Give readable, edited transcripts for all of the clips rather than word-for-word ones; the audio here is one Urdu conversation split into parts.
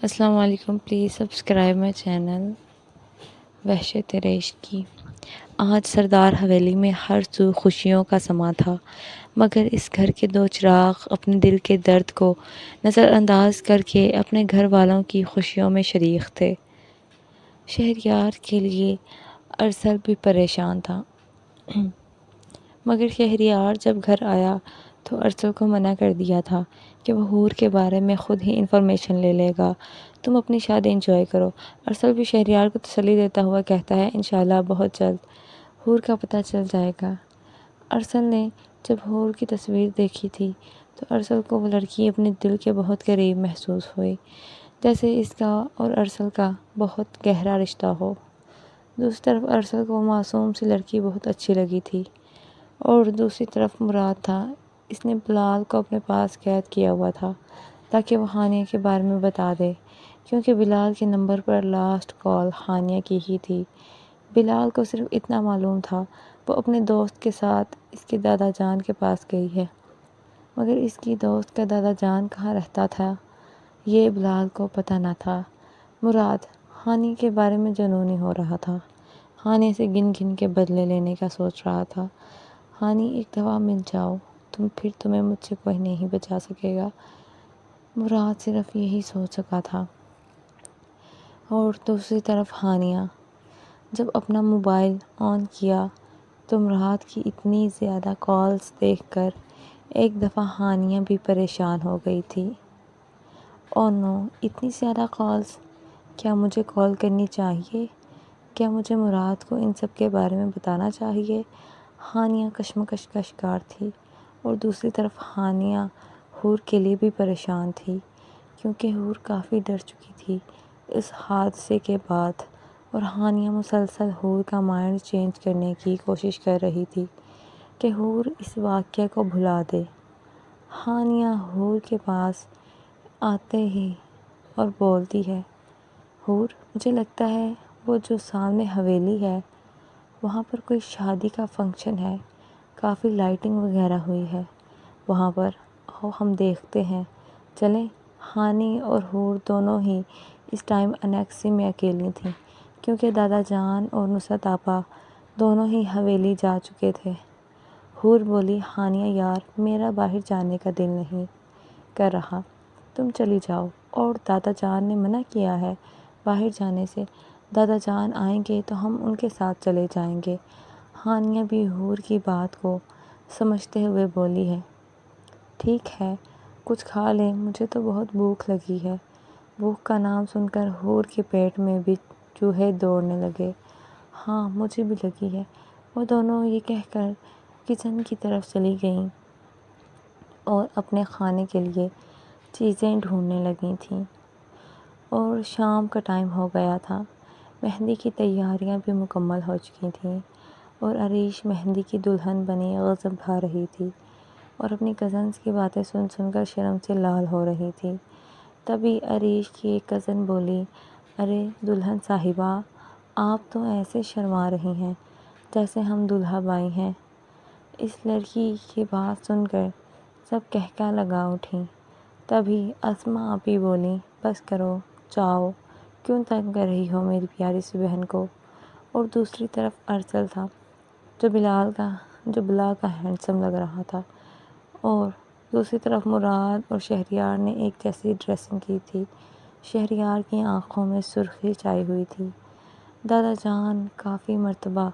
السلام علیکم. پلیز سبسکرائب مائی چینل وحشت عشق کی. آج سردار حویلی میں ہر سو خوشیوں کا سما تھا، مگر اس گھر کے دو چراغ اپنے دل کے درد کو نظر انداز کر کے اپنے گھر والوں کی خوشیوں میں شریک تھے. شہریار کے لیے ارسل بھی پریشان تھا، مگر شہریار جب گھر آیا تو ارسل کو منع کر دیا تھا کہ وہ حور کے بارے میں خود ہی انفارمیشن لے لے گا، تم اپنی شادی انجوائے کرو. ارسل بھی شہریار کو تسلی دیتا ہوا کہتا ہے انشاءاللہ بہت جلد حور کا پتہ چل جائے گا. ارسل نے جب حور کی تصویر دیکھی تھی تو ارسل کو وہ لڑکی اپنے دل کے بہت قریب محسوس ہوئی، جیسے اس کا اور ارسل کا بہت گہرا رشتہ ہو. دوسری طرف ارسل کو وہ معصوم سی لڑکی بہت اچھی لگی تھی، اور دوسری طرف مراد تھا. اس نے بلال کو اپنے پاس قید کیا ہوا تھا تاکہ وہ ہانیہ کے بارے میں بتا دے، کیونکہ بلال کے نمبر پر لاسٹ کال ہانیہ کی ہی تھی. بلال کو صرف اتنا معلوم تھا وہ اپنے دوست کے ساتھ اس کے دادا جان کے پاس گئی ہے، مگر اس کی دوست کا دادا جان کہاں رہتا تھا یہ بلال کو پتہ نہ تھا. مراد ہانیہ کے بارے میں جنونی ہو رہا تھا، ہانیہ سے گن گن کے بدلے لینے کا سوچ رہا تھا. ہانیہ ایک دفعہ مل جاؤ پھر تمہیں مجھ سے کوئی نہیں بچا سکے گا، مراد صرف یہی سوچ سکا تھا. اور دوسری طرف ہانیہ جب اپنا موبائل آن کیا تو مراد کی اتنی زیادہ کالز دیکھ کر ایک دفعہ ہانیہ بھی پریشان ہو گئی تھی. اوہ نو، اتنی زیادہ کالز! کیا مجھے کال کرنی چاہیے؟ کیا مجھے مراد کو ان سب کے بارے میں بتانا چاہیے؟ ہانیہ کشمکش کا شکار تھی. اور دوسری طرف ہانیہ حور کے لیے بھی پریشان تھی، کیونکہ حور کافی ڈر چکی تھی اس حادثے کے بعد، اور ہانیہ مسلسل حور کا مائنڈ چینج کرنے کی کوشش کر رہی تھی کہ حور اس واقعے کو بھلا دے. ہانیہ حور کے پاس آتے ہی اور بولتی ہے، حور مجھے لگتا ہے وہ جو سامنے حویلی ہے وہاں پر کوئی شادی کا فنکشن ہے، کافی لائٹنگ وغیرہ ہوئی ہے وہاں پر، آؤ ہم دیکھتے ہیں چلیں. ہانیہ اور حور دونوں ہی اس ٹائم انیکسی میں اکیلی تھیں، کیونکہ دادا جان اور نصرت آپا دونوں ہی حویلی جا چکے تھے. حور بولی، ہانیہ یار میرا باہر جانے کا دل نہیں کر رہا، تم چلی جاؤ. اور دادا جان نے منع کیا ہے باہر جانے سے، دادا جان آئیں گے تو ہم ان کے ساتھ چلے جائیں گے. ہانیہ بھی حور کی بات کو سمجھتے ہوئے بولی ہے، ٹھیک ہے کچھ کھا لیں، مجھے تو بہت بھوک لگی ہے. بھوک کا نام سن کر حور کے پیٹ میں بھی چوہے دوڑنے لگے. ہاں مجھے بھی لگی ہے. وہ دونوں یہ کہہ کر کچن کی طرف چلی گئیں اور اپنے کھانے کے لیے چیزیں ڈھونڈنے لگی تھیں. اور شام کا ٹائم ہو گیا تھا، مہندی کی تیاریاں بھی مکمل ہو چکی تھیں، اور عریش مہندی کی دلہن بنی غضب کھا رہی تھی اور اپنی کزنز کی باتیں سن سن کر شرم سے لال ہو رہی تھی. تبھی عریش کی ایک کزن بولی، ارے دلہن صاحبہ آپ تو ایسے شرما رہی ہیں جیسے ہم دولہا بائی ہیں. اس لڑکی کی بات سن کر سب کہکا لگا اٹھیں. تبھی اسماء آپی بولیں، بس کرو جاؤ، کیوں تنگ کر رہی ہو میری پیاری سی بہن کو. اور دوسری طرف ارسل تھا جو بلا کا ہینڈسم لگ رہا تھا، اور دوسری طرف مراد اور شہریار نے ایک جیسی ڈریسنگ کی تھی. شہریار کی آنکھوں میں سرخی چھائی ہوئی تھی. دادا جان کافی مرتبہ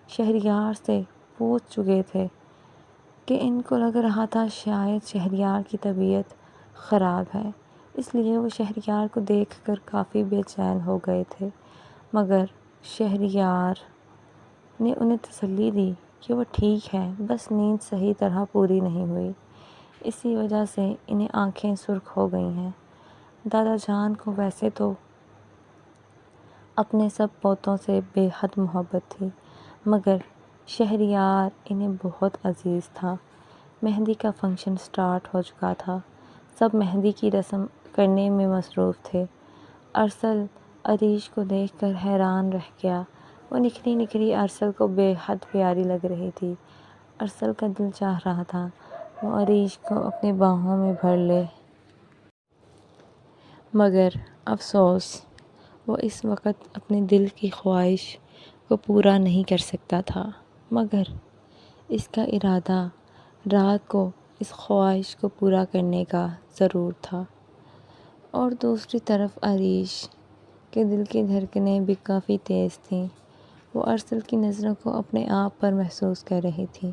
شہریار سے پوچھ چکے تھے کہ ان کو لگ رہا تھا شاید شہریار کی طبیعت خراب ہے، اس لیے وہ شہریار کو دیکھ کر کافی بے چین ہو گئے تھے، مگر شہریار نے انہیں تسلی دی کہ وہ ٹھیک ہے، بس نیند صحیح طرح پوری نہیں ہوئی، اسی وجہ سے انہیں آنکھیں سرخ ہو گئی ہیں. دادا جان کو ویسے تو اپنے سب پوتوں سے بے حد محبت تھی، مگر شہریار انہیں بہت عزیز تھا. مہندی کا فنکشن سٹارٹ ہو چکا تھا، سب مہندی کی رسم کرنے میں مصروف تھے. ارسل عریش کو دیکھ کر حیران رہ گیا. وہ نکھری نکھری ارسل کو بے حد پیاری لگ رہی تھی. ارسل کا دل چاہ رہا تھا وہ عریش کو اپنی باہوں میں بھر لے، مگر افسوس، وہ اس وقت اپنے دل کی خواہش کو پورا نہیں کر سکتا تھا، مگر اس کا ارادہ رات کو اس خواہش کو پورا کرنے کا ضرور تھا۔ اور دوسری طرف عریش کے دل کی دھڑکنیں بھی کافی تیز تھیں۔ وہ ارسل کی نظروں کو اپنے آپ پر محسوس کر رہی تھی۔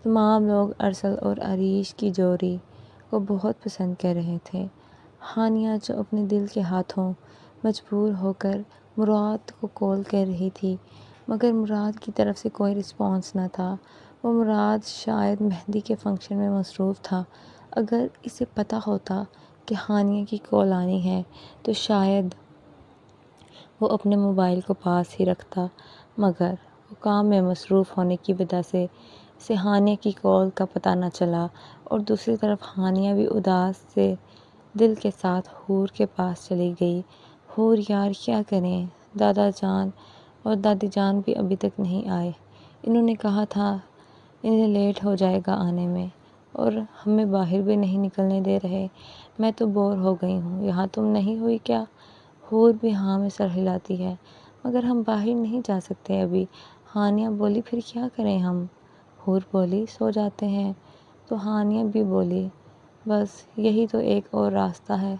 تمام لوگ ارسل اور عریش کی جوڑی کو بہت پسند کر رہے تھے۔ ہانیہ جو اپنے دل کے ہاتھوں مجبور ہو کر مراد کو کال کر رہی تھی، مگر مراد کی طرف سے کوئی رسپانس نہ تھا۔ وہ مراد شاید مہندی کے فنکشن میں مصروف تھا۔ اگر اسے پتہ ہوتا کہ ہانیہ کی کال آنی ہے تو شاید وہ اپنے موبائل کو پاس ہی رکھتا، مگر وہ کام میں مصروف ہونے کی وجہ سے اسے ہانیہ کی کال کا پتہ نہ چلا۔ اور دوسری طرف ہانیہ بھی اداس سے دل کے ساتھ حور کے پاس چلی گئی۔ حور یار کیا کریں، دادا جان اور دادی جان بھی ابھی تک نہیں آئے۔ انہوں نے کہا تھا انہیں لیٹ ہو جائے گا آنے میں، اور ہمیں باہر بھی نہیں نکلنے دے رہے۔ میں تو بور ہو گئی ہوں، یہاں تم نہیں ہوئی کیا؟ حور بھی ہاں میں سر ہلاتی ہے، مگر ہم باہر نہیں جا سکتے ابھی۔ ہانیہ بولی پھر کیا کریں ہم؟ حور بولی سو جاتے ہیں۔ تو ہانیہ بھی بولی بس یہی تو ایک اور راستہ ہے۔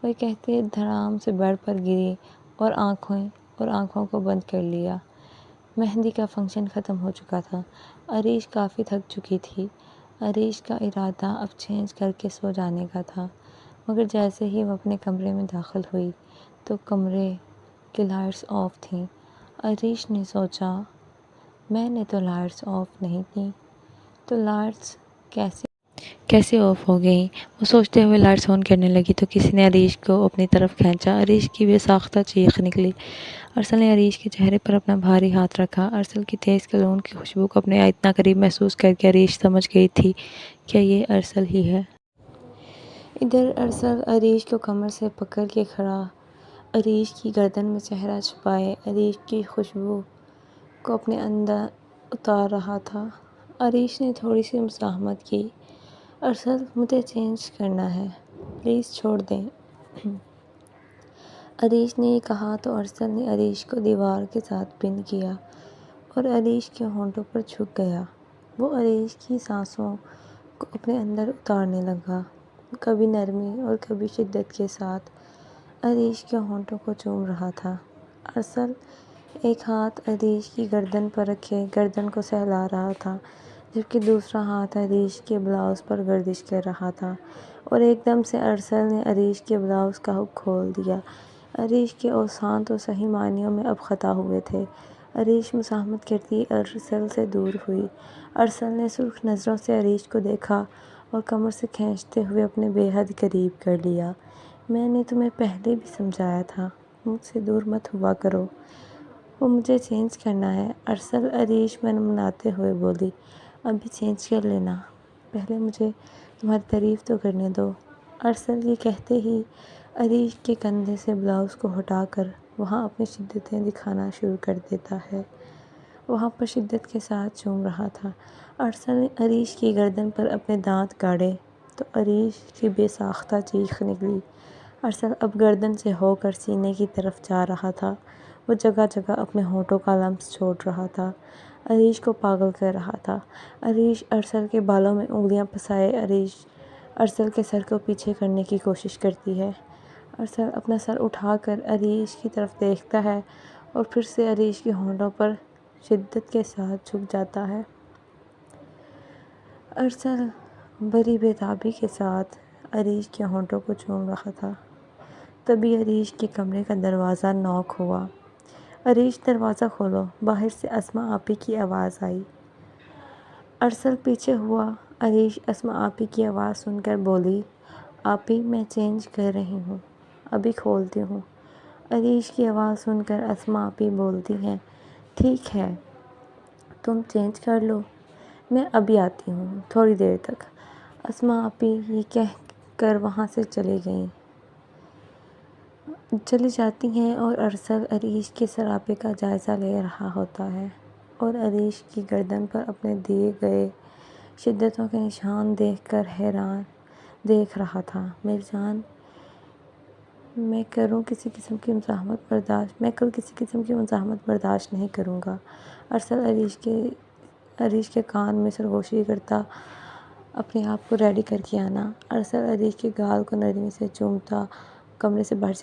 وہ کہتے دھڑام سے بیڈ پر گری اور آنکھوں کو بند کر لیا۔ مہندی کا فنکشن ختم ہو چکا تھا۔ عریش کافی تھک چکی تھی۔ عریش کا ارادہ اب چینج کر کے سو جانے کا تھا، مگر جیسے ہی وہ اپنے کمرے میں داخل ہوئی تو کمرے کی لائٹس آف تھیں۔ عریش نے سوچا میں نے تو لائٹس آف نہیں کی، تو لائٹس کیسے آف ہو گئیں؟ وہ سوچتے ہوئے لائٹس آن کرنے لگی تو کسی نے عریش کو اپنی طرف کھینچا۔ عریش کی بے ساختہ چیخ نکلی۔ ارسل نے عریش کے چہرے پر اپنا بھاری ہاتھ رکھا۔ ارسل کی تیز کولون کی خوشبو کو اپنے اتنا قریب محسوس کر کے عریش سمجھ گئی تھی کیا یہ ارسل ہی ہے۔ ادھر ارسل عریش کو کمر سے پکڑ کے کھڑا، عریش کی گردن میں چہرہ چھپائے عریش کی خوشبو کو اپنے اندر اتار رہا تھا۔ عریش نے تھوڑی سی مزاحمت کی، ارسل مجھے چینج کرنا ہے، پلیز چھوڑ دیں۔ عریش نے یہ کہا تو ارسل نے عریش کو دیوار کے ساتھ پن کیا اور عریش کے ہونٹوں پر جھک گیا۔ وہ عریش کی سانسوں کو اپنے اندر اتارنے لگا، کبھی نرمی اور کبھی شدت کے ساتھ عریش کے ہونٹوں کو چوم رہا تھا۔ ارسل ایک ہاتھ عریش کی گردن پر رکھے گردن کو سہلا رہا تھا، جبکہ دوسرا ہاتھ عریش کے بلاؤز پر گردش کر رہا تھا، اور ایک دم سے ارسل نے عریش کے بلاؤز کا ہک کھول دیا۔ عریش کے اوسان تو صحیح معنیوں میں اب خطا ہوئے تھے۔ عریش مزاحمت کرتی ارسل سے دور ہوئی۔ ارسل نے سرخ نظروں سے عریش کو دیکھا اور کمر سے کھینچتے ہوئے اپنے بے حد قریب کر لیا۔ میں نے تمہیں پہلے بھی سمجھایا تھا، مجھ سے دور مت ہوا کرو۔ وہ مجھے چینج کرنا ہے ارسل، عریش منمناتے ہوئے بولی۔ ابھی چینج کر لینا، پہلے مجھے تمہاری تعریف تو کرنے دو۔ ارسل یہ کہتے ہی عریش کے کندھے سے بلاؤز کو ہٹا کر وہاں اپنی شدتیں دکھانا شروع کر دیتا ہے۔ وہاں پر شدت کے ساتھ چوم رہا تھا۔ ارسل نے عریش کی گردن پر اپنے دانت گاڑے تو عریش کی بے ساختہ چیخ نکلی۔ ارسل اب گردن سے ہو کر سینے کی طرف جا رہا تھا۔ وہ جگہ جگہ اپنے ہونٹوں کا لمس چھوڑ رہا تھا، عریش کو پاگل کر رہا تھا۔ عریش ارسل کے بالوں میں انگلیاں پھنسائے عریش ارسل کے سر کو پیچھے کرنے کی کوشش کرتی ہے۔ ارسل اپنا سر اٹھا کر عریش کی طرف دیکھتا ہے اور پھر سے عریش کے ہونٹوں پر شدت کے ساتھ جھک جاتا ہے۔ ارسل بڑی بے تابی کے ساتھ عریش کے ہونٹوں کو چوم رہا تھا۔ تبھی عریش کے کمرے کا دروازہ نوک ہوا۔ عریش دروازہ کھولو، باہر سے اسماء آپی کی آواز آئی۔ ارسل پیچھے ہوا۔ عریش اسماء آپی کی آواز سن کر بولی، آپی میں چینج کر رہی ہوں، ابھی کھولتی ہوں۔ عریش کی آواز سن کر اسماء آپی بولتی ہیں، ٹھیک ہے تم چینج کر لو، میں ابھی آتی ہوں تھوڑی دیر تک۔ اسماء آپی یہ کہہ کر وہاں سے چلی جاتی ہیں اور ارسل عریش کے سراپے کا جائزہ لے رہا ہوتا ہے اور عریش کی گردن پر اپنے دیے گئے شدتوں کے نشان دیکھ کر حیران دیکھ رہا تھا۔ میری جان میں کل کسی قسم کی مزاحمت برداشت نہیں کروں گا۔ ارسل عریش کے کان میں سرگوشی کرتا اپنے آپ کو ریڈی کر کے آنا۔ ارسل عریش کے گال کو نرمی سے چومتا کمرے سے باہر